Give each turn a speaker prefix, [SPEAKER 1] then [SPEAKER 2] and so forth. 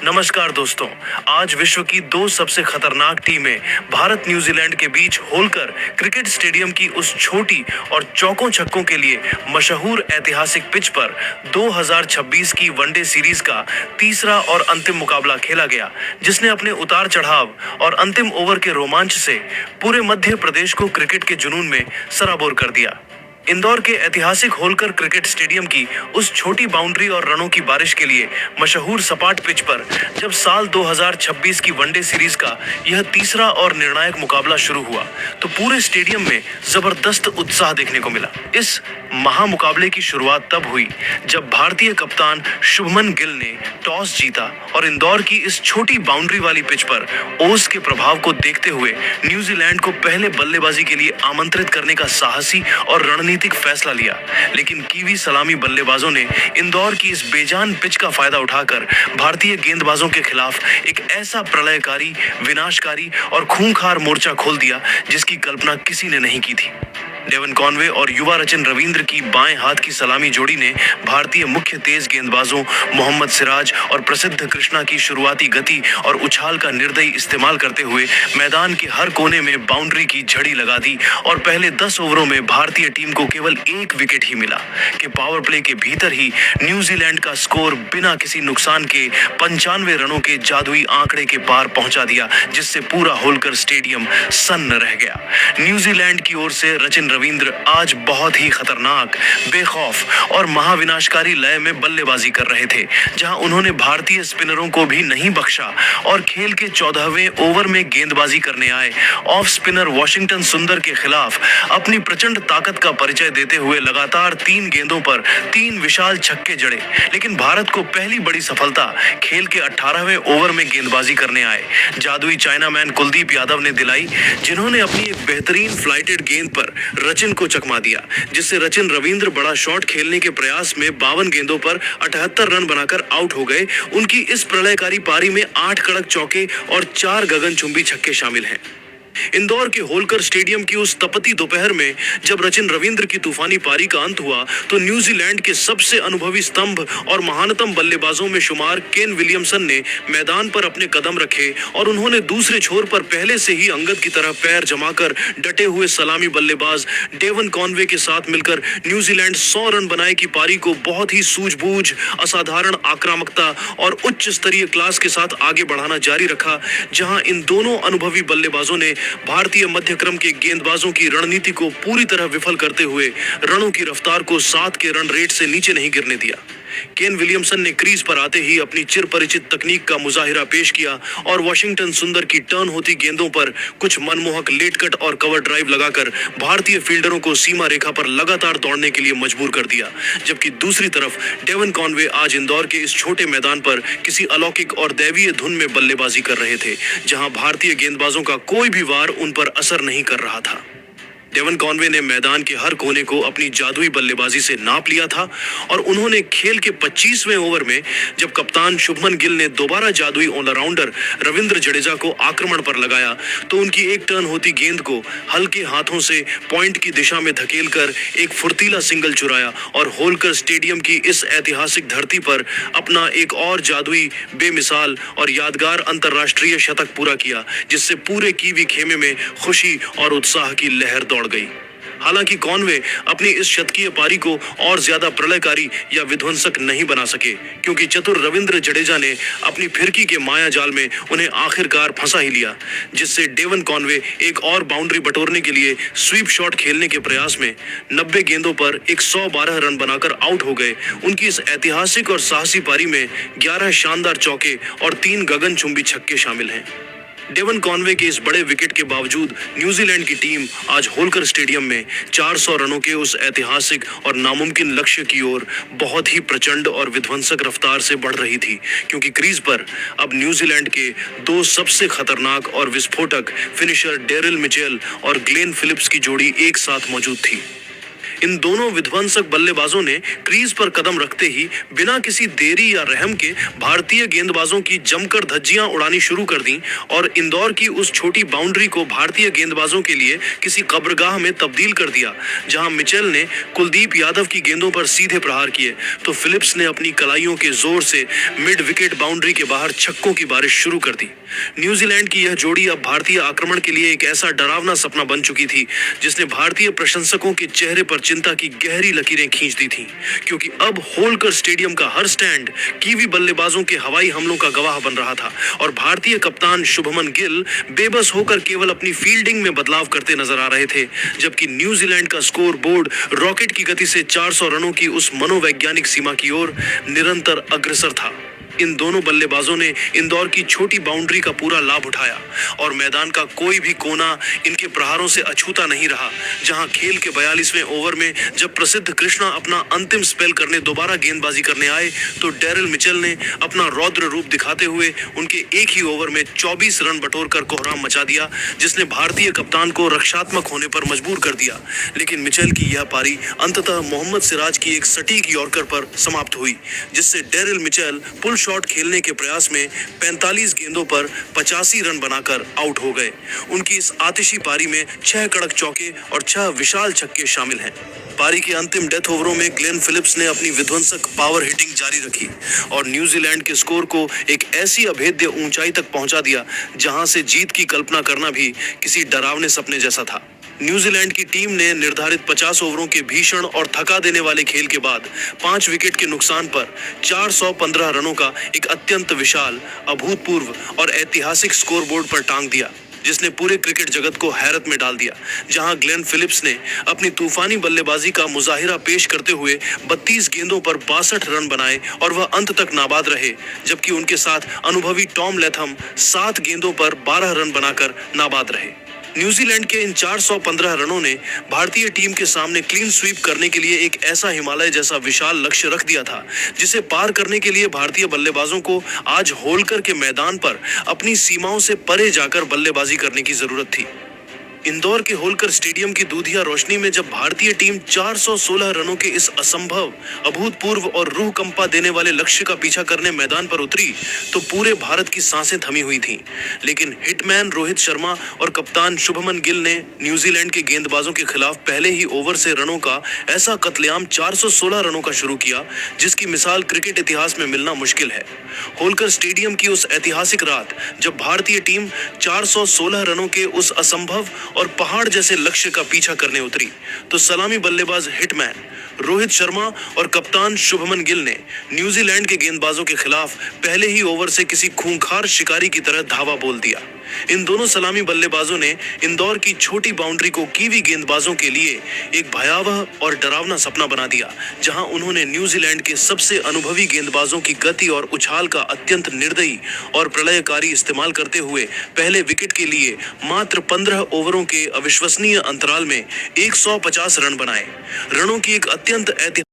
[SPEAKER 1] नमस्कार दोस्तों। आज विश्व की दो सबसे खतरनाक टीमें भारत न्यूजीलैंड के बीच होलकर क्रिकेट स्टेडियम की उस छोटी और चौकों छक्कों के लिए मशहूर ऐतिहासिक पिच पर 2026 की वनडे सीरीज का तीसरा और अंतिम मुकाबला खेला गया, जिसने अपने उतार चढ़ाव और अंतिम ओवर के रोमांच से पूरे मध्य प्रदेश को क्रिकेट के जुनून में सराबोर कर दिया। इंदौर के ऐतिहासिक होलकर क्रिकेट स्टेडियम की उस छोटी बाउंड्री और रनों की बारिश के लिए मशहूर सपाट पिच पर जब साल 2026 की वनडे सीरीज का यह तीसरा और निर्णायक मुकाबला शुरू हुआ तो पूरे स्टेडियम में जबरदस्त उत्साह देखने को मिला। इस महामुकाबले की शुरुआत तब हुई जब भारतीय कप्तान शुभमन गिल ने टॉस जीता और इंदौर की इस छोटी बाउंड्री वाली पिच पर ओस के प्रभाव को देखते हुए न्यूजीलैंड को पहले बल्लेबाजी के लिए आमंत्रित करने का साहसी और रणनीतिक फैसला लिया। लेकिन कीवी सलामी बल्लेबाजों ने इंदौर की इस बेजान पिच का फायदा उठाकर भारतीय गेंदबाजों के खिलाफ एक ऐसा प्रलयकारी, विनाशकारी और खूंखार मोर्चा खोल दिया जिसकी कल्पना किसी ने नहीं की थी। डेवन कॉनवे और युवा रचिन रविंद्र की बाएं हाथ की सलामी जोड़ी ने भारतीय मुख्य तेज गेंदबाजों मोहम्मद सिराज और प्रसिद्ध कृष्णा की शुरुआती गति और उछाल का निर्दयी इस्तेमाल करते हुए मैदान के हर कोने में बाउंड्री की झड़ी लगा दी और पहले 10 ओवरों में भारतीय टीम को केवल एक विकेट ही मिला कि पावर प्ले के भीतर ही न्यूजीलैंड का स्कोर बिना किसी नुकसान के 95 रनों के जादुई आंकड़े के पार पहुंचा दिया, जिससे पूरा होलकर स्टेडियम सन्न रह गया। न्यूजीलैंड की ओर से रचिन रविंद्र आज बहुत ही खतरनाक, बेखौफ और महाविनाशकारी लय में बल्लेबाजी कर रहे थे, जहां उन्होंने भारतीय स्पिनरों को भी नहीं बख्शा और खेल के 14वें ओवर में गेंदबाजी करने आए ऑफ स्पिनर वाशिंगटन सुंदर के खिलाफ अपनी प्रचंड ताकत का परिचय देते हुए लगातार 3 गेंदों पर 3 विशाल छक्के जड़े। लेकिन भारत को पहली बड़ी सफलता खेल के 18वें ओवर में गेंदबाजी करने आए जादुई चाइनामैन कुलदीप यादव ने दिलाई, जिन्होंने अपनी एक बेहतरीन फ्लाइटेड गेंद पर रचिन को चकमा दिया, जिससे रचिन रविंद्र बड़ा शॉट खेलने के प्रयास में 52 गेंदों पर 78 रन बनाकर आउट हो गए। उनकी इस प्रलयकारी पारी में 8 कड़क चौके और 4 गगनचुंबी छक्के शामिल हैं। इंदौर के होलकर स्टेडियम की उस तपती दोपहर में जब रचिन रविंद्र की तूफानी पारी का अंत हुआ तो न्यूजीलैंड के सबसे अनुभवी स्तंभ और महानतम बल्लेबाजों में शुमार केन विलियमसन ने मैदान पर अपने कदम रखे और उन्होंने दूसरे छोर पर पहले से ही अंगद की तरह पैर जमाकर डटे हुए सलामी बल्लेबाज डेवन कॉनवे के साथ मिलकर न्यूजीलैंड 100 रन बनाए की पारी को बहुत ही सूझबूझ, असाधारण आक्रामकता और उच्च स्तरीय क्लास के साथ आगे बढ़ाना जारी रखा, जहां इन दोनों अनुभवी बल्लेबाजों ने भारतीय मध्यक्रम के गेंदबाजों की रणनीति को पूरी तरह विफल करते हुए रनों की रफ्तार को 7 के रन रेट से नीचे नहीं गिरने दिया। केन विलियमसन ने क्रीज पर आते ही अपनी चिर परिचित तकनीक का मुजाहिरा पेश किया और वाशिंगटन सुंदर की टर्न होती गेंदों पर कुछ मनमोहक लेट कट और कवर ड्राइव लगाकर भारतीय फील्डरों को सीमा रेखा पर लगातार दौड़ने के लिए मजबूर कर दिया। जबकि दूसरी तरफ डेवन कॉनवे आज इंदौर के इस छोटे मैदान पर किसी अलौकिक और दैवीय धुन में बल्लेबाजी कर रहे थे, जहां भारतीय गेंदबाजों का कोई भी वार उन पर असर नहीं कर रहा था। डेवन कॉनवे ने मैदान के हर कोने को अपनी जादुई बल्लेबाजी से नाप लिया था और उन्होंने खेल के 25वें ओवर में जब कप्तान शुभमन गिल ने दोबारा जादुई ऑलराउंडर रविंद्र जडेजा को आक्रमण पर लगाया तो उनकी एक टर्न होती गेंद को हल्के हाथों से पॉइंट की दिशा में धकेलकर एक फुर्तीला सिंगल चुराया और होलकर स्टेडियम की इस ऐतिहासिक धरती पर अपना एक और जादुई, बेमिसाल और यादगार अंतर्राष्ट्रीय शतक पूरा किया, जिससे पूरे कीवी खेमे में खुशी और उत्साह की लहर दौड़ गई। हालांकि कॉनवे अपनी इस शतकीय पारी को और ज्यादा प्रलयकारी या विध्वंसक नहीं बना सके, क्योंकि चतुर रविंद्र जडेजा ने अपनी फिरकी के माया जाल में उन्हें आखिरकार फंसा ही लिया, जिससे डेवन कॉनवे एक और बाउंड्री बटोरने के लिए स्वीप शॉट खेलने के प्रयास में 90 गेंदों पर 112 रन बनाकर आउट हो गए। उनकी इस ऐतिहासिक और साहसी पारी में 11 शानदार चौके और 3 गगनचुंबी छक्के शामिल हैं। डेवन कॉनवे के इस बड़े विकेट के बावजूद न्यूजीलैंड की टीम आज होलकर स्टेडियम में 400 रनों के उस ऐतिहासिक और नामुमकिन लक्ष्य की ओर बहुत ही प्रचंड और विध्वंसक रफ्तार से बढ़ रही थी, क्योंकि क्रीज पर अब न्यूजीलैंड के 2 सबसे खतरनाक और विस्फोटक फिनिशर डेरिल मिचेल और ग्लेन फिलिप्स की जोड़ी एक साथ मौजूद थी। इन दोनों विध्वंसक बल्लेबाजों ने क्रीज पर कदम रखते ही बिना किसी देरी या रहम के भारतीय गेंदबाजों की जमकर धज्जियां उड़ानी शुरू कर दी और इंदौर की उस छोटी बाउंड्री को भारतीय गेंदबाजों के लिए किसी कब्रगाह में तब्दील कर दिया। जहां मिचेल ने कुलदीप यादव की गेंदों पर सीधे प्रहार किए तो फिलिप्स ने अपनी कलाइयों के जोर से मिड विकेट बाउंड्री के बाहर छक्कों की बारिश शुरू कर दी। न्यूजीलैंड की यह जोड़ी अब भारतीय आक्रमण के लिए एक ऐसा डरावना सपना बन चुकी थी जिसने भारतीय प्रशंसकों के चेहरे पर चिंता की गहरी लकीरें खींच दी थीं, क्योंकि अब होलकर स्टेडियम का हर स्टैंड कीवी बल्लेबाजों के हवाई हमलों का गवाह बन रहा था और भारतीय कप्तान शुभमन गिल बेबस होकर केवल अपनी फील्डिंग में बदलाव करते नजर आ रहे थे, जबकि न्यूजीलैंड का स्कोर बोर्ड रॉकेट की गति से 400 रनों की उस मनोवैज्ञानिक सीमा की ओर निरंतर अग्रसर था। इन दोनों बल्लेबाजों ने इंदौर की छोटी बाउंड्री का पूरा लाभ उठाया और मैदान का कोई भी कोना इनके प्रहारों से अछूता नहीं रहा। जहां खेल के 42वें ओवर में जब प्रसिद्ध कृष्णा अपना अंतिम स्पेल करने दोबारा गेंदबाजी करने आए तो डेरिल मिचेल ने अपना रौद्र रूप दिखाते हुए उनके एक ही ओवर में 24 रन बटोरकर कोहराम मचा दिया, जिसने भारतीय कप्तान को रक्षात्मक होने पर मजबूर कर दिया। लेकिन मिचेल की यह पारी अंततः मोहम्मद सिराज की एक सटीक यॉर्कर पर समाप्त हुई, जिससे डेरिल मिचेल पुल शॉट खेलने के प्रयास में 45 गेंदों पर 85 रन बनाकर आउट हो गए। उनकी इस आतिशी पारी में 6 कड़क चौके और 6 विशाल छक्के शामिल हैं। पारी के अंतिम डेथ ओवरों में ग्लेन फिलिप्स ने अपनी विध्वंसक पावर हिटिंग जारी रखी और न्यूजीलैंड के स्कोर को एक ऐसी अभेद्य ऊंचाई तक पहुंचा दिया जहां से जीत की कल्पना करना भी किसी डरावने सपने जैसा था। न्यूजीलैंड की टीम ने निर्धारित 50 ओवरों के भीषण और थका देने वाले खेल के बाद 5 विकेट के नुकसान पर 415 रनों का एक अत्यंत विशाल, अभूतपूर्व और ऐतिहासिक स्कोरबोर्ड पर टांग दिया, जिसने पूरे क्रिकेट जगत को हैरत में डाल दिया। जहां ग्लेन फिलिप्स ने अपनी तूफानी बल्लेबाजी का मुजाहिरा पेश करते हुए 32 गेंदों पर 62 रन बनाए और वह अंत तक नाबाद रहे, जबकि उनके साथ अनुभवी टॉम लैथम 7 गेंदों पर 12 रन बनाकर नाबाद रहे। न्यूजीलैंड के इन 415 रनों ने भारतीय टीम के सामने क्लीन स्वीप करने के लिए एक ऐसा हिमालय जैसा विशाल लक्ष्य रख दिया था, जिसे पार करने के लिए भारतीय बल्लेबाजों को आज होलकर के मैदान पर अपनी सीमाओं से परे जाकर बल्लेबाजी करने की जरूरत थी। इंदौर के होलकर स्टेडियम की दूधिया रोशनी में जब भारतीय टीम 416 रनों के इस असंभव, अभूतपूर्व और रूह कंपा देने वाले लक्ष्य का पीछा करने मैदान पर उतरी तो पूरे भारत की सांसें थमी हुई थीं। लेकिन हिटमैन रोहित शर्मा और कप्तान शुभमन गिल ने न्यूजीलैंड के गेंदबाजों के खिलाफ पहले ही ओवर से रनों का ऐसा कत्लेआम 416 रनों का शुरू किया जिसकी मिसाल क्रिकेट इतिहास में मिलना मुश्किल है। होलकर स्टेडियम की उस ऐतिहासिक रात जब भारतीय टीम 416 रनों के उस असंभव और पहाड़ जैसे लक्ष्य का पीछा करने उतरी तो सलामी बल्लेबाज हिटमैन रोहित शर्मा और कप्तान शुभमन गिल ने न्यूजीलैंड के गेंदबाजों के खिलाफ पहले ही ओवर से किसी खूंखार शिकारी की तरह धावा बोल दिया। इन दोनों सलामी बल्लेबाजों ने इंदौर की छोटी बाउंड्री को कीवी गेंदबाजों के लिए एक भयावह और डरावना सपना बना दिया, जहां उन्होंने न्यूजीलैंड के सबसे अनुभवी गेंदबाजों की गति और उछाल का अत्यंत निर्दयी और प्रलयकारी इस्तेमाल करते हुए पहले विकेट के लिए मात्र 15 ओवरों के अविश्वसनीय अंतराल में 150 रन बनाए। रनों की एक अत्यंत